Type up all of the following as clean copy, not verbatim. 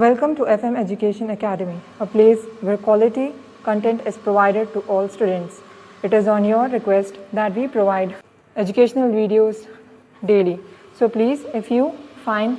Welcome to FM Education Academy, a place where quality content is provided to all students. It is on your request that we provide educational videos daily. So please, if you find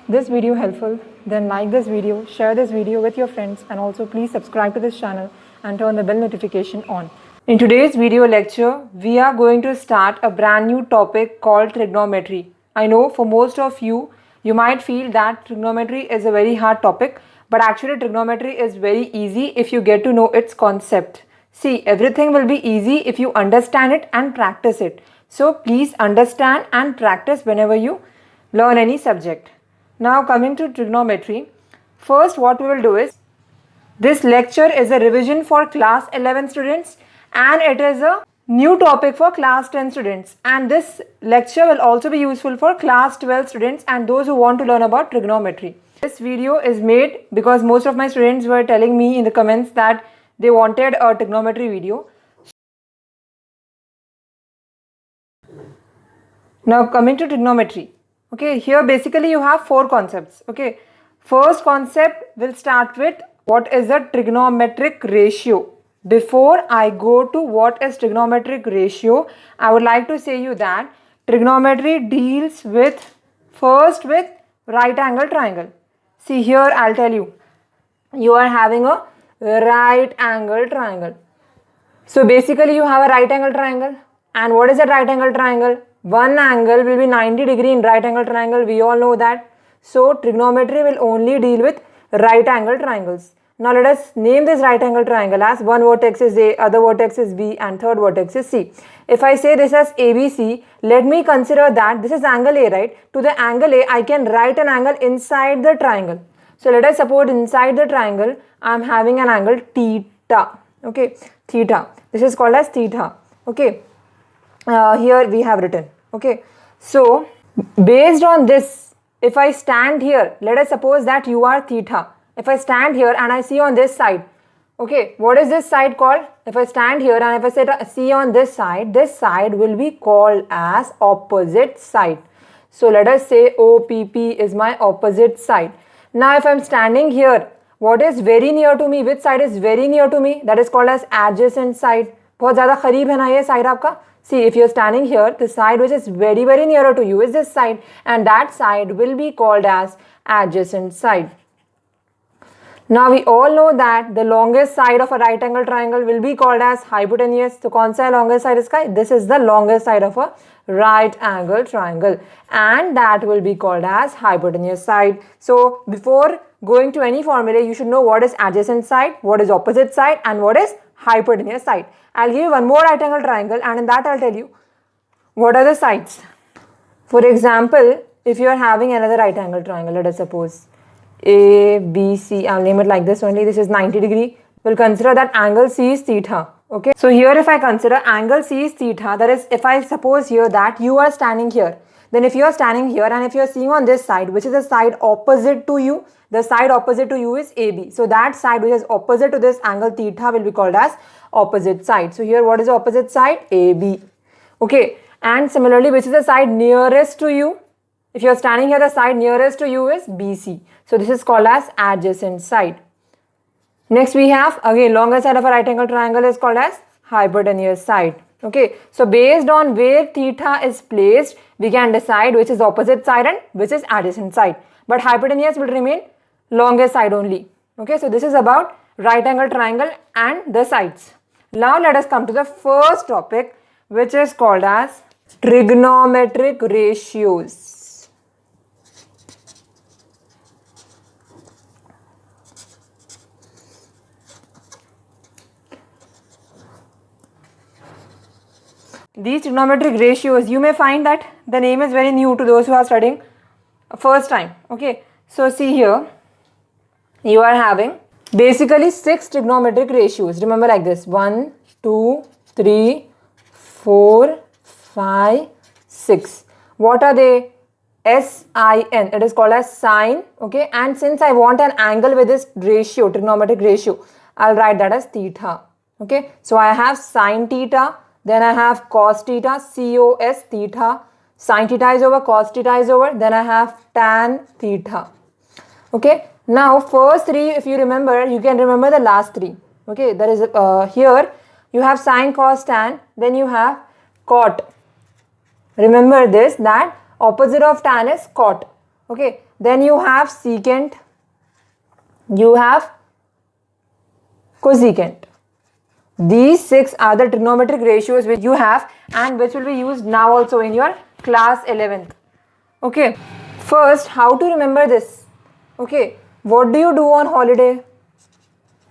this video helpful, then like this video, share this video with your friends, and also please subscribe to this channel and turn the bell notification on. In today's video lecture, we are going to start a brand new topic called trigonometry. I know for most of you, you might feel that trigonometry is a very hard topic, but actually trigonometry is very easy if you get to know its concept. See, everything will be easy if you understand it and practice it. So please understand and practice whenever you learn any subject. Now coming to trigonometry, first what we will do is, this lecture is a revision for class 11 students and it is a new topic for class 10 students, and this lecture will also be useful for class 12 students and those who want to learn about trigonometry. This video is made because most of my students were telling me in the comments that they wanted a trigonometry video. Now coming to trigonometry, okay, here basically you have four concepts. Okay, first concept will start with what is a trigonometric ratio. Before I go to what is trigonometric ratio, I would like to say you that trigonometry deals with first with right angle triangle. See here, I'll tell you, you are having a right angle triangle. So basically you have a right angle triangle, and what is a right angle triangle? One angle will be 90 degree in right angle triangle, we all know that. So trigonometry will only deal with right angle triangles. Now let us name this right angle triangle as one vertex is A, other vertex is B, and third vertex is C. If I say this as ABC, let me consider that this is angle A, right? To the angle A, I can write an angle inside the triangle. So let us suppose inside the triangle, I am having an angle theta. Okay, theta. This is called as theta. Okay, here we have written. Okay, so based on this, if I stand here, let us suppose that you are theta. If I stand here and I see on this side, okay, what is this side called? If I stand here and if I see on this side will be called as opposite side. So let us say OPP is my opposite side. Now if I am standing here, what is very near to me? Which side is very near to me? That is called as adjacent side. बहुत ज़्यादा करीब है ना ये side आपका? See, if you are standing here, the side which is very nearer to you is this side, and that side will be called as adjacent side. Now we all know that the longest side of a right angle triangle will be called as hypotenuse. So कौन सा longest side इसका? This is the longest side of a right angle triangle, and that will be called as hypotenuse side. So before going to any formula, you should know what is adjacent side, what is opposite side, and what is hypotenuse side. I'll give you one more right angle triangle, and in that I'll tell you what are the sides. For example, if you are having another right angle triangle, let us suppose A, B, C, I'll name it like this only. This is 90 degree. We'll consider that angle C is theta. Okay. So here if I consider angle C is theta, that is if I suppose here that you are standing here, then if you are standing here and if you are seeing on this side, which is the side opposite to you, the side opposite to you is AB. So that side which is opposite to this angle theta will be called as opposite side. So here what is the opposite side? AB. Okay. And similarly, which is the side nearest to you? If you are standing here, the side nearest to you is BC. So this is called as adjacent side. Next we have, again, longest side of a right angle triangle is called as hypotenuse side. Okay, so based on where theta is placed, we can decide which is opposite side and which is adjacent side. But hypotenuse will remain longest side only. Okay, so this is about right angle triangle and the sides. Now let us come to the first topic, which is called as trigonometric ratios. These trigonometric ratios, you may find that the name is very new to those who are studying first time. Okay, so see here, you are having basically 6 trigonometric ratios. Remember like this: 1, 2, 3, 4, 5, 6. What are they? SIN. It is called as sine. Okay, and since I want an angle with this ratio, trigonometric ratio, I'll write that as theta. Okay, so I have sine theta. Then I have cos theta, cos theta, Sin theta is over, cos theta is over, then I have tan theta. Okay, Now first three, if you remember, you can remember the last three. Okay, there is here you have sine, cos, tan, then you have cot. Remember this, that opposite of tan is cot. Okay, then you have secant, you have cosecant. These 6 are the trigonometric ratios which you have and which will be used now also in your class 11th. Okay, first how to remember this? Okay, what do you do on holiday?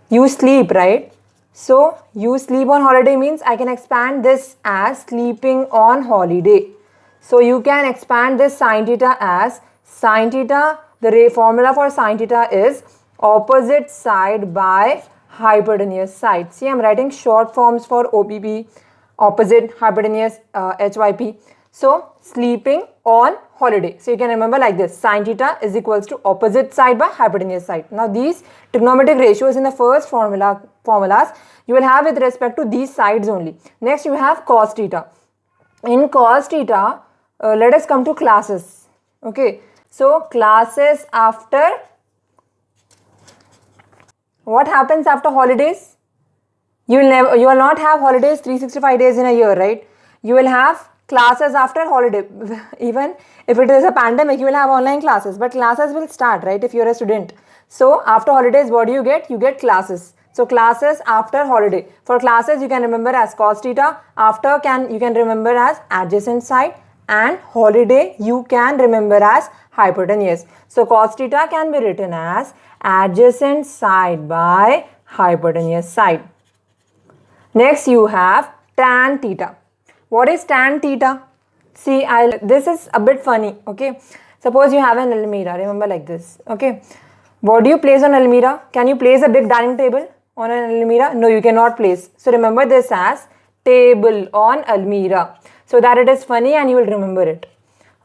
You sleep, right? So you sleep on holiday means I can expand this as sleeping on holiday. So you can expand this sine theta as sine theta. The formula for sine theta is opposite side by hypotenuse side. See, I'm writing short forms for OPP, opposite hypotenuse HYP. So sleeping on holiday. So you can remember like this, sine theta is equals to opposite side by hypotenuse side. Now these trigonometric ratios in the first formulas you will have with respect to these sides only. Next you have cos theta. In cos theta, let us come to classes. Okay, so classes after, what happens after holidays? You will not have holidays 365 days in a year, right? You will have classes after holiday. Even if it is a pandemic, you will have online classes, but classes will start, right, if you are a student. So after holidays, what do you get? You get classes. So classes after holiday. For classes, you can remember as cos theta. After you can remember as adjacent side, and holiday you can remember as hypotenuse. So cos theta can be written as adjacent side by hypotenuse side. Next you have tan theta. What is tan theta? See, this is a bit funny. Okay, suppose you have an almirah. Remember like this. Okay, what do you place on almirah? Can you place a big dining table on an almirah? No, you cannot place. So remember this as table on almirah, so that it is funny and you will remember it.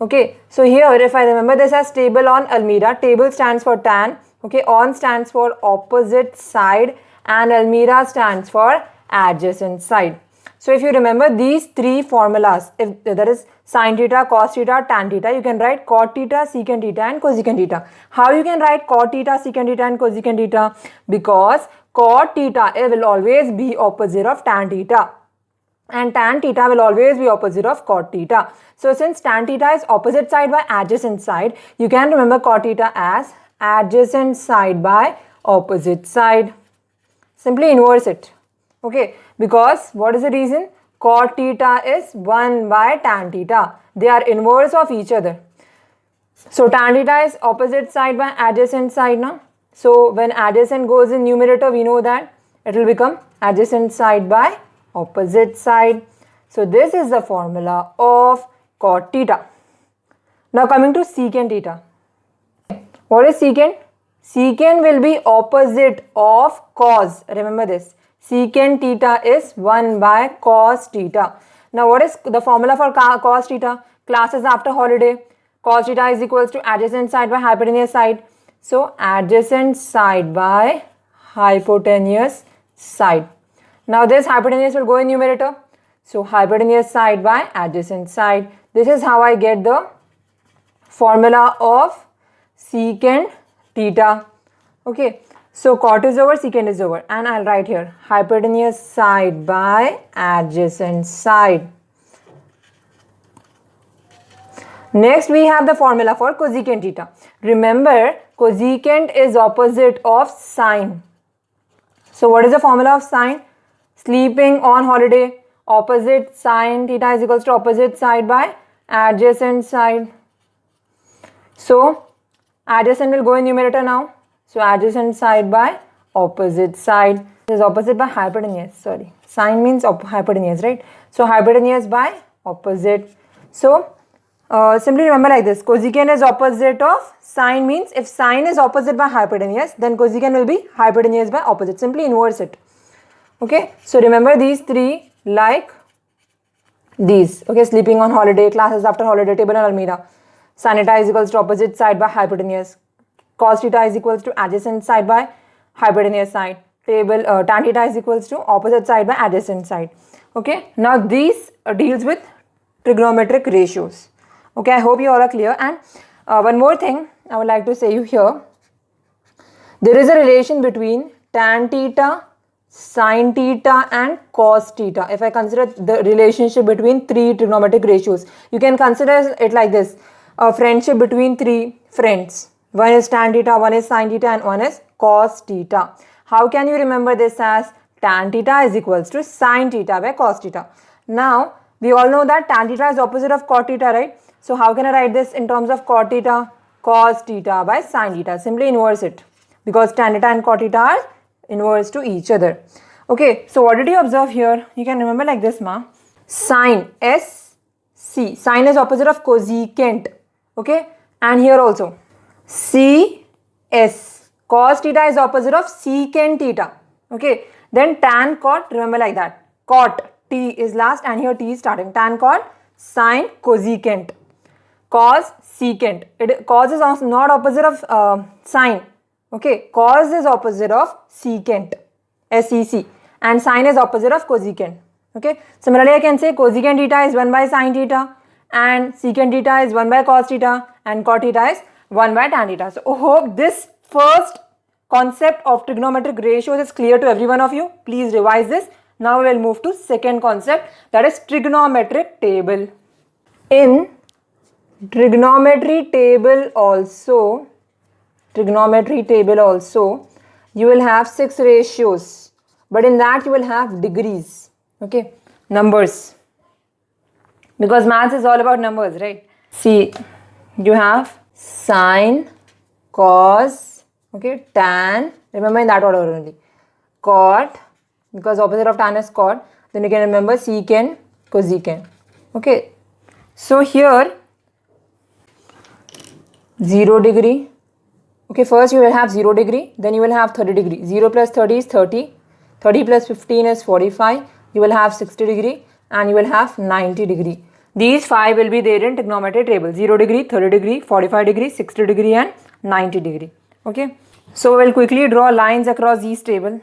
Okay, so here if I remember this as table on almirah, table stands for tan. Okay, on stands for opposite side and almirah stands for adjacent side. So if you remember these three formulas, if there is sine theta, cos theta, tan theta, you can write cot theta, secant theta and cosecant theta. How you can write cot theta, secant theta and cosecant theta? Because cot theta will always be opposite of tan theta and tan theta will always be opposite of cot theta. So since tan theta is opposite side by adjacent side, you can remember cot theta as adjacent side by opposite side. Simply inverse it. Okay, because what is the reason? Cot theta is 1 by tan theta. They are inverse of each other. So tan theta is opposite side by adjacent side now. So when adjacent goes in numerator, we know that it will become adjacent side by opposite side. So this is the formula of cot theta. Now coming to secant theta. What is secant? Secant will be opposite of cos. Remember this. Secant theta is 1 by cos theta. Now what is the formula for cos theta? Classes after holiday. Cos theta is equals to adjacent side by hypotenuse side. So adjacent side by hypotenuse side. Now this hypotenuse will go in numerator. So hypotenuse side by adjacent side. This is how I get the formula of secant theta. Okay. So cot is over, secant is over, and I'll write here hypotenuse side by adjacent side. Next we have the formula for cosecant theta. Remember, cosecant is opposite of sine. So what is the formula of sine? Sleeping on holiday, opposite sine theta is equals to opposite side by adjacent side. So adjacent will go in numerator now. So adjacent side by opposite side. This is opposite by hypotenuse. Sorry, sine means hypotenuse, right? So hypotenuse by opposite. So simply remember like this. Cosecant is opposite of sine means if sine is opposite by hypotenuse, then cosecant will be hypotenuse by opposite. Simply inverse it. Okay. So remember these three like these. Okay. Sleeping on holiday, classes after holiday, table on almirah. Sine theta is equals to opposite side by hypotenuse. Cos theta is equals to adjacent side by hypotenuse side. Table tan theta is equals to opposite side by adjacent side. Okay. Now these deals with trigonometric ratios. Okay. I hope you all are clear. And one more thing I would like to say you here. There is a relation between tan theta, sin theta and cos theta. If I consider the relationship between three trigonometric ratios, you can consider it like this: a friendship between three friends. One is tan theta, one is sin theta and one is cos theta. How can you remember this as tan theta is equals to sin theta by cos theta? Now we all know that tan theta is opposite of cot theta, right? So how can I write this in terms of cot theta? Cos theta by sin theta. Simply inverse it, because tan theta and cot theta are inverse to each other. Okay, so what did you observe here? You can remember like this, ma. Sine, SC. Sine is opposite of cosecant. Okay, and here also CS. Cos theta is opposite of secant theta. Okay, then tan cot, remember like that. Cot, T is last and here T is starting. Tan cot, sine cosecant. Cos secant. Cos is not opposite of sine. Okay, cos is opposite of secant, SEC, and sine is opposite of cosecant. Okay, similarly I can say cosecant theta is 1 by sine theta and secant theta is 1 by cos theta and cot theta is 1 by tan theta. So I hope this first concept of trigonometric ratios is clear to every one of you. Please revise this. Now we will move to second concept, that is trigonometric table. In trigonometry table also, you will have 6 ratios, but in that you will have degrees. Okay, numbers, because maths is all about numbers, right? See, you have sine, cos, okay, tan, remember in that order only, cot, because opposite of tan is cot, then you can remember secant, cosecant. Okay, so here 0 degree. Okay, first you will have 0 degree, then you will have 30 degree. 0 plus 30 is 30, 30 plus 15 is 45, you will have 60 degree and you will have 90 degree. These 5 will be there in trigonometry table: 0 degree, 30 degree, 45 degree, 60 degree and 90 degree. Okay, so we will quickly draw lines across these table.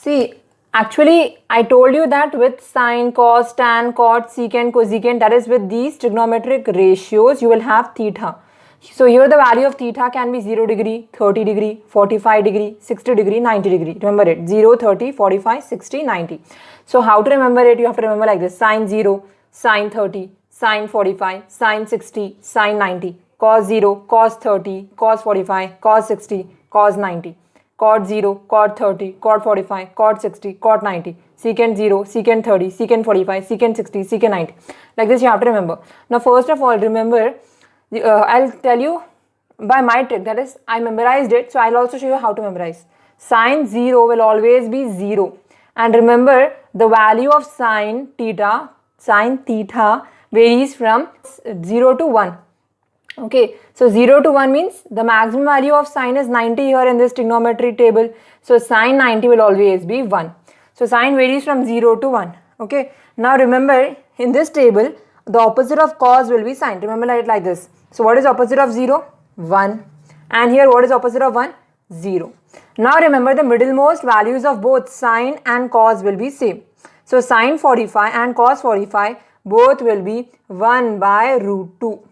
See, actually I told you that with sine, cos, tan, cot, secant, cosecant, that is with these trigonometric ratios, you will have theta. So here the value of theta can be 0 degree, 30 degree, 45 degree, 60 degree, 90 degree. Remember it: 0, 30, 45, 60, 90. So how to remember it? You have to remember like this: sine 0, sine 30, sine 45, sine 60, sine 90, cos 0, cos 30, cos 45, cos 60, cos 90. Cot 0, cot 30, cot 45, cot 60, cot 90, secant 0, secant 30, secant 45, secant 60, secant 90. Like this you have to remember. Now first of all, remember, I'll tell you by my trick, that is I memorized it, so I'll also show you how to memorize. Sine 0 will always be 0, and remember the value of sine theta varies from 0 to 1. Okay, so 0 to 1 means the maximum value of sine is 90 here in this trigonometry table. So sine 90 will always be 1. So sine varies from 0 to 1. Okay, now remember in this table the opposite of cos will be sine. Remember it like this. So what is opposite of 0? 1. And here what is opposite of 1? 0. Now remember the middlemost values of both sine and cos will be same. So sine 45 and cos 45 both will be 1 by root 2.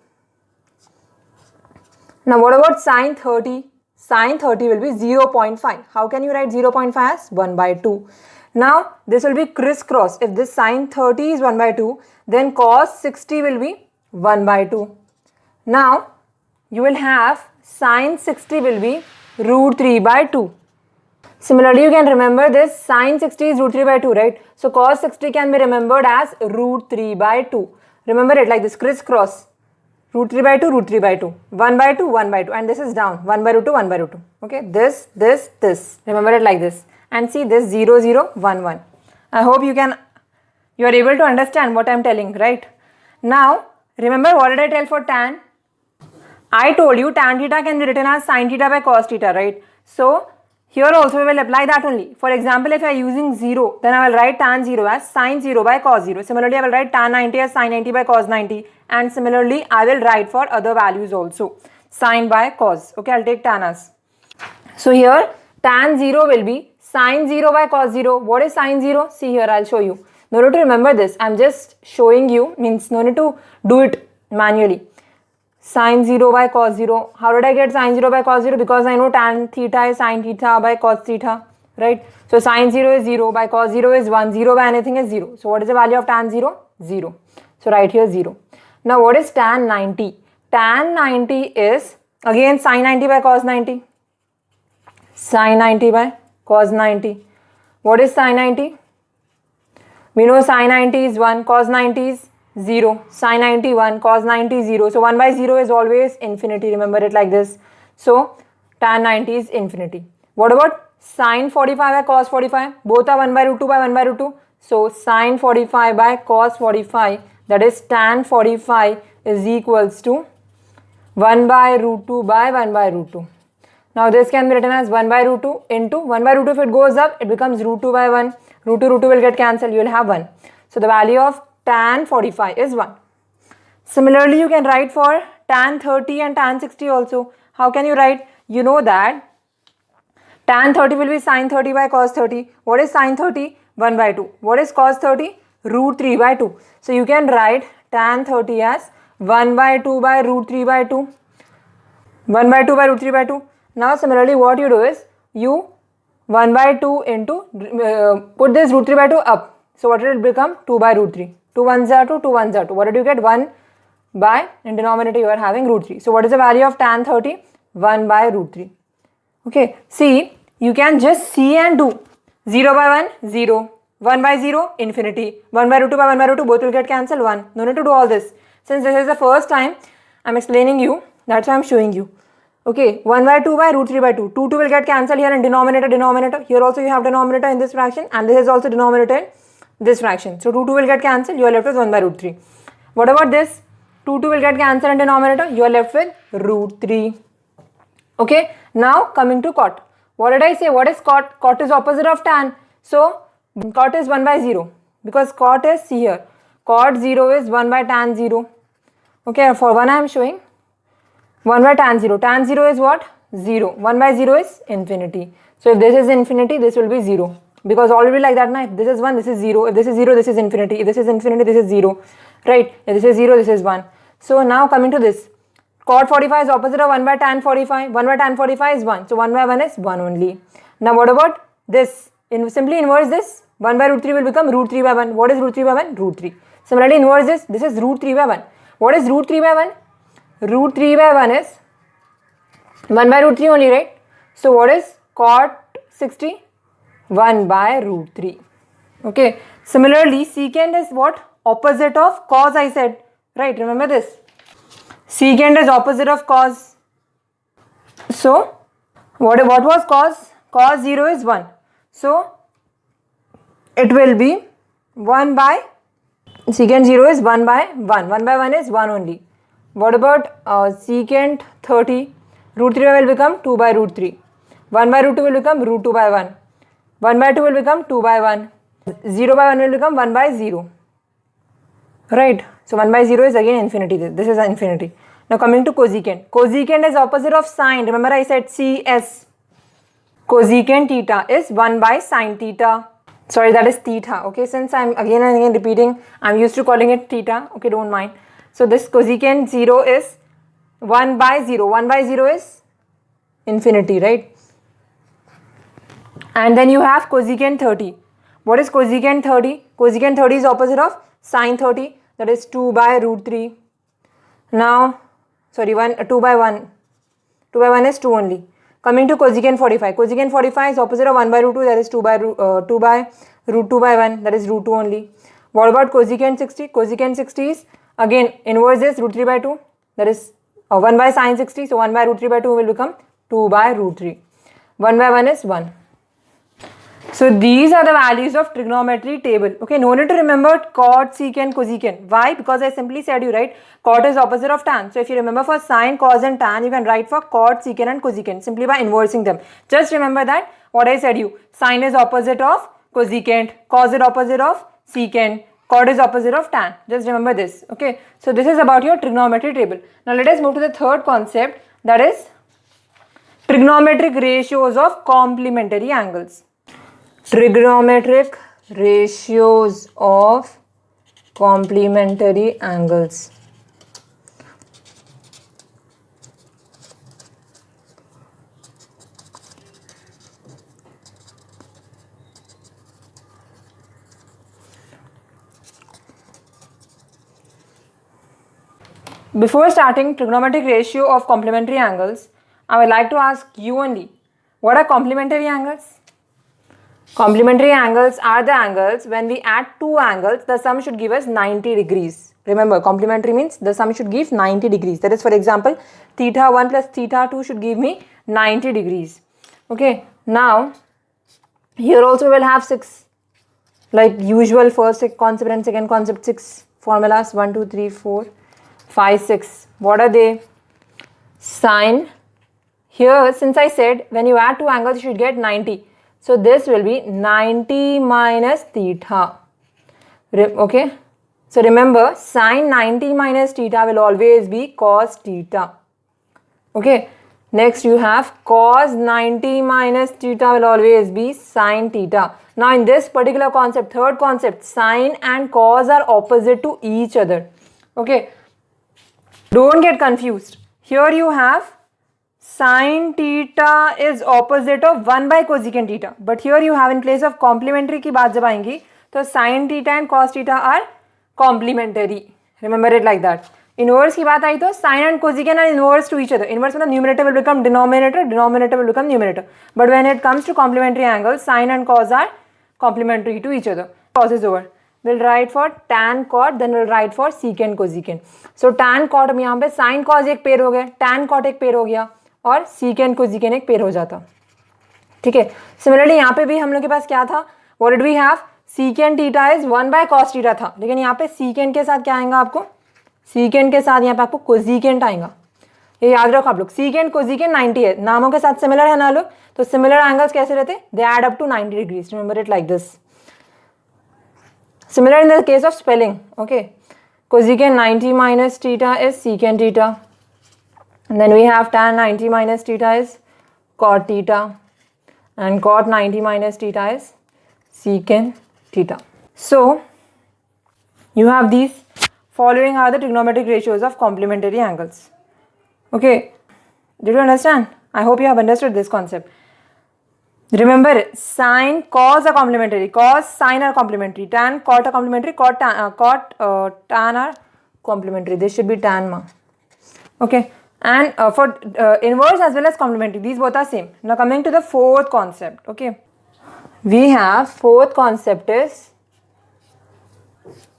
Now what about sine 30? Sine 30 will be 0.5. How can you write 0.5 as 1 by 2? Now this will be crisscross. If this sine 30 is 1 by 2, then cos 60 will be 1 by 2. Now you will have sine 60 will be root 3 by 2. Similarly, you can remember this, sine 60 is root 3 by 2, right? So cos 60 can be remembered as root 3 by 2. Remember it like this, crisscross. Root 3 by 2, root 3 by 2. 1 by 2, 1 by 2. And this is down. 1 by root 2, 1 by root 2. Okay, this. Remember it like this. And see this 0, 0, 1, 1. I hope you are able to understand what I am telling, right? Now, remember what did I tell for tan? I told you tan theta can be written as sin theta by cos theta, right? So, here also we will apply that only. For example, if I am using 0, then I will write tan 0 as sin 0 by cos 0. Similarly, I will write tan 90 as sin 90 by cos 90. And similarly, I will write for other values also. Sin by cos. Okay, I will take tan as. So here, tan 0 will be sin 0 by cos 0. What is sin 0? See here, I will show you. No need to remember this. I am just showing you, means no need to do it manually. Sin 0 by cos 0. How did I get sin 0 by cos 0? Because I know tan theta is sin theta by cos theta, right? So sin 0 is 0, by cos 0 is 1, 0 by anything is 0. So what is the value of tan 0? 0. So right here 0. Now what is tan 90? Tan 90 is again sin 90 by cos 90. Sin 90 by cos 90. What is sin 90? We know sin 90 is 1, cos 90 is 0, sin 90 1, cos 90 0. So 1 by 0 is always infinity. Remember it like this. So tan 90 is infinity. What about sin 45 by cos 45? Both are 1 by root 2 by 1 by root 2. So sin 45 by cos 45, that is tan 45 is equals to 1 by root 2 by 1 by root 2. Now this can be written as 1 by root 2 into 1 by root 2. If it goes up, it becomes root 2 by 1. Root 2 will get cancelled. You will have 1. So the value of tan 45 is 1. Similarly, you can write for tan 30 and tan 60 also. How can you write? You know that tan 30 will be sin 30 by cos 30. What is sin 30? 1 by 2. What is cos 30? Root 3 by 2. So you can write tan 30 as 1 by 2 by root 3 by 2. 1 by 2 by root 3 by 2. Now similarly what you do is you 1 by 2 into put this root 3 by 2 up. So what will it become? 2 by root 3. 2 1s are 2, 2 1s are 2. What did you get? 1 by, in denominator you are having root 3. So what is the value of tan 30? 1 by root 3. Okay, see, you can just see and do. 0 by 1, 0. 1 by 0, infinity. 1 by root 2 by 1 by root 2, both will get cancelled, 1. No need to do all this. Since this is the first time I am explaining you, that's why I am showing you. Okay, 1 by 2 by root 3 by 2. 2 will get cancelled here in denominator, denominator. Here also you have denominator in this fraction and this is also denominator in this fraction. So 2 will get cancelled, you are left with 1 by root 3. What about this? 2 will get cancelled in denominator, you are left with root 3. Okay, now coming to cot. What did I say? What is cot? Cot is opposite of tan. So cot is 1 by 0 because cot is, see here, cot 0 is 1 by tan 0. Okay, for 1 I am showing 1 by tan 0. Tan 0 is what? 0. 1 by 0 is infinity. So if this is infinity, this will be 0. Because all will be like that now. If this is 1, this is 0. If this is 0, this is infinity. If this is infinity, this is 0. Right? If this is 0, this is 1. So now coming to this. Cot 45 is opposite of 1 by tan 45. 1 by tan 45 is 1. So 1 by 1 is 1 only. Now what about this? Simply inverse this. 1 by root 3 will become root 3 by 1. What is root 3 by 1? Root 3. Similarly inverse this. This is root 3 by 1. What is root 3 by 1? Root 3 by 1 is 1 by root 3 only, right? So what is cot 60? 1 by root 3. Okay. Similarly, secant is what? Opposite of cos, I said. Right, remember this. Secant is opposite of cos. So, what was cos? Cos 0 is 1. So, it will be 1 by, secant 0 is 1 by 1. 1 by 1 is 1 only. What about secant 30? Root 3 will become 2 by root 3. 1 by root 2 will become root 2 by 1. 1 by 2 will become 2 by 1. 0 by 1 will become 1 by 0. Right. So 1 by 0 is again infinity. This is infinity. Now coming to cosecant. Cosecant is opposite of sine. Remember I said CS. Cosecant theta is 1 by sine theta. Sorry, that is theta. Okay, since I'm again and again repeating, I'm used to calling it theta. Okay, don't mind. So this cosecant 0 is 1 by 0. 1 by 0 is infinity, right? And then you have cosecant 30. What is cosecant 30? Cosecant 30 is opposite of sine 30. That is 2 by root 3. Now, sorry, 2 by 1. 2 by 1 is 2 only. Coming to cosecant 45. Cosecant 45 is opposite of 1 by root 2, that is 2 by root 2 by 1, that is root 2 only. What about cosecant 60? Cosecant 60 is, again, inverse is root 3 by 2, that is 1 by sine 60. So 1 by root 3 by 2 will become 2 by root 3. 1 by 1 is 1. So these are the values of trigonometry table. Okay, no need to remember cot, secant, cosecant. Why? Because I simply said you, right? Cot is opposite of tan. So if you remember for sine, cos and tan, you can write for cot, secant and cosecant simply by inversing them. Just remember that what I said you. Sine is opposite of cosecant, cos is opposite of secant, cot is opposite of tan. Just remember this. Okay, so this is about your trigonometry table. Now let us move to the third concept, that is trigonometric ratios of complementary angles. Trigonometric ratios of complementary angles. Before starting trigonometric ratio of complementary angles, I would like to ask you only, what are complementary angles? Complementary angles are the angles when we add two angles, the sum should give us 90 degrees. Remember, complementary means the sum should give 90 degrees. That is, for example, theta 1 plus theta 2 should give me 90 degrees. Okay, now here also we'll have 6. Like usual, first concept and second concept, 6 formulas, 1, 2, 3, 4, 5, 6. What are they? Sine. Here, since I said when you add two angles, you should get 90. So this will be 90 minus theta. Okay. So remember, sine 90 minus theta will always be cos theta. Okay. Next you have cos 90 minus theta will always be sine theta. Now in this particular concept, third concept, sine and cos are opposite to each other. Okay. Don't get confused. Here you have sin theta is opposite of 1 by cosecant theta. But here you have in place of complementary की बात जब आएंगी तो sin theta and cos theta are complementary. Remember it like that. Inverse की बात आई तो sin and cosecant are inverse to each other. Inverse मतलब numerator will become denominator, denominator will become numerator. But when it comes to complementary angles, sin and cos are complementary to each other. Cos is over. We'll write for tan cot, then we'll write for secant cosecant. So tan cot हम यहाँ पे sin cos एक pair हो गया, tan cot एक pair हो गया और secant cosecant एक पेयर हो जाता. ठीक है. सिमिलरली यहाँ पे भी हम लोग के पास क्या था? What did we have? Secant theta is 1 by cos theta था, लेकिन यहाँ पे secant के साथ क्या आएगा आपको? Secant के साथ यहाँ पे आपको cosecant आएगा. ये याद रखो आप लोग. Secant cosecant 90 है, नामों के साथ सिमिलर है ना लोग, तो सिमिलर एंगल्स कैसे रहते? They add up to 90 degrees. Remember it like this. Similar in the case of spelling. Okay. Cosecant 90 minus theta is secant theta. And then we have tan 90 minus theta is cot theta. And cot 90 minus theta is secant theta. So, you have these. Following are the trigonometric ratios of complementary angles. Okay. Did you understand? I hope you have understood this concept. Remember, sine, cos are complementary, cos, sine are complementary, tan, cot are complementary, tan are complementary. This should be tan ma. Okay. And for inverse as well as complementary, these both are same. Now coming to the fourth concept. Okay. We have fourth concept is,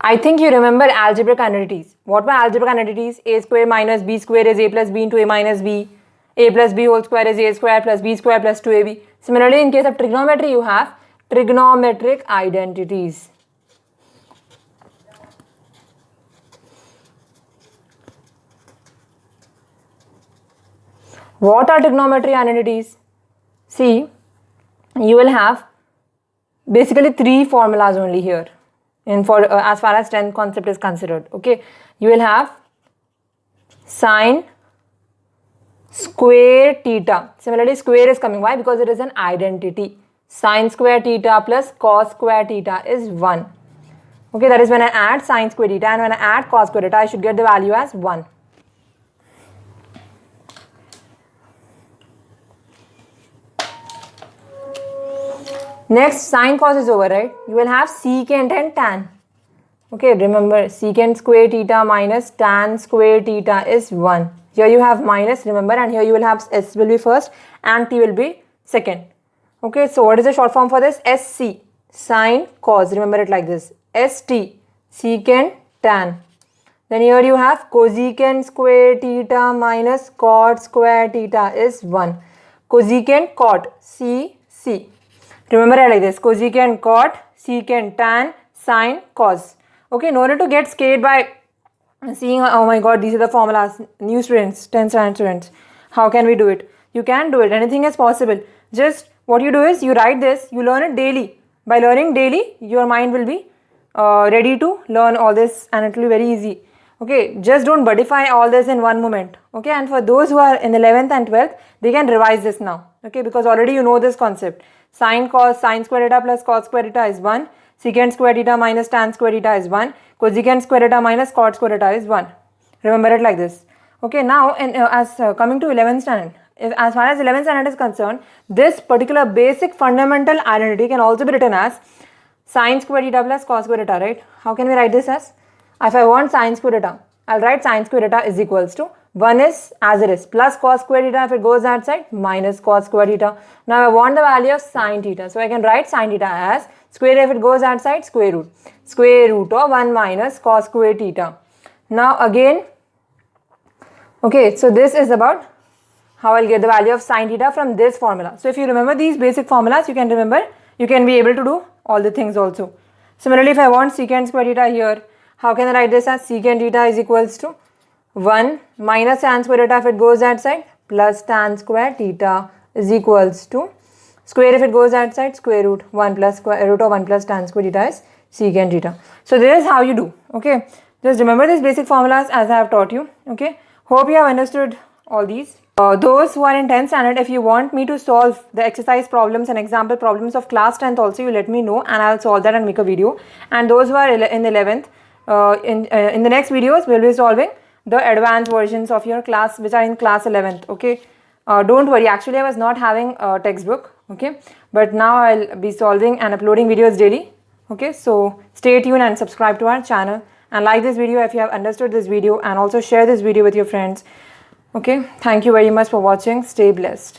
I think you remember algebraic identities. What were algebraic identities? A square minus b square is a plus b into a minus b. A plus b whole square is a square plus b square plus 2ab. Similarly, in case of trigonometry, you have trigonometric identities. What are trigonometry identities? See, you will have basically three formulas only here. And for as far as 10th concept is considered, okay, you will have sine square theta. Similarly, square is coming. Why? Because it is an identity. Sine square theta plus cos square theta is 1. Okay, that is when I add sine square theta, and when I add cos square theta, I should get the value as 1. Next, sine cos is over, right? You will have secant and tan. Okay, remember secant square theta minus tan square theta is 1. Here you have minus, remember, and here you will have s will be first and t will be second. Okay, so what is the short form for this? SC, sine cos, remember it like this. ST, secant tan. Then here you have cosecant square theta minus cot square theta is 1. Cosecant cot, C. Remember it like this, cosecant cot, secant tan, sine cos. Okay, no need to get scared by seeing, oh my god, these are the formulas. New students, 10th standard students, how can we do it? You can do it, anything is possible. Just what you do is you write this, you learn it daily. By learning daily, your mind will be ready to learn all this and it will be very easy. Okay, just don't buddify all this in one moment. Okay, and for those who are in 11th and 12th, they can revise this now. Okay, because already you know this concept. Sine square theta plus cos square theta is 1. Secant square theta minus tan square theta is 1. Cosecant square theta minus cot square theta is 1. Remember it like this. Okay, now coming to 11th standard, as far as 11th standard is concerned, this particular basic fundamental identity can also be written as sine square theta plus cos square theta, right? How can we write this as? If I want sine square theta, I'll write sine square theta is equals to 1 is as it is plus cos square theta if it goes that side minus cos square theta. Now I want the value of sine theta. So I can write sine theta as square if it goes that side square root. Square root of 1 minus cos square theta. Now again, okay, so this is about how I'll get the value of sine theta from this formula. So if you remember these basic formulas, you can be able to do all the things also. Similarly, if I want secant square theta here, how can I write this as secant theta is equals to 1 minus tan square theta if it goes that side plus tan square theta is equals to square if it goes that side square root 1 plus square root of 1 plus tan square theta is secant theta. So this is how you do. Okay, just remember these basic formulas as I have taught you. Okay, hope you have understood all these. Those who are in 10th standard, if you want me to solve the exercise problems and example problems of class 10th also, you let me know and I'll solve that and make a video. And those who are in 11th, in the next videos we'll be solving the advanced versions of your class which are in class 11th. Okay, don't worry, actually I was not having a textbook. Okay, but now I'll be solving and uploading videos daily. Okay, so stay tuned and subscribe to our channel and like this video if you have understood this video, and also share this video with your friends. Okay, thank you very much for watching. Stay blessed.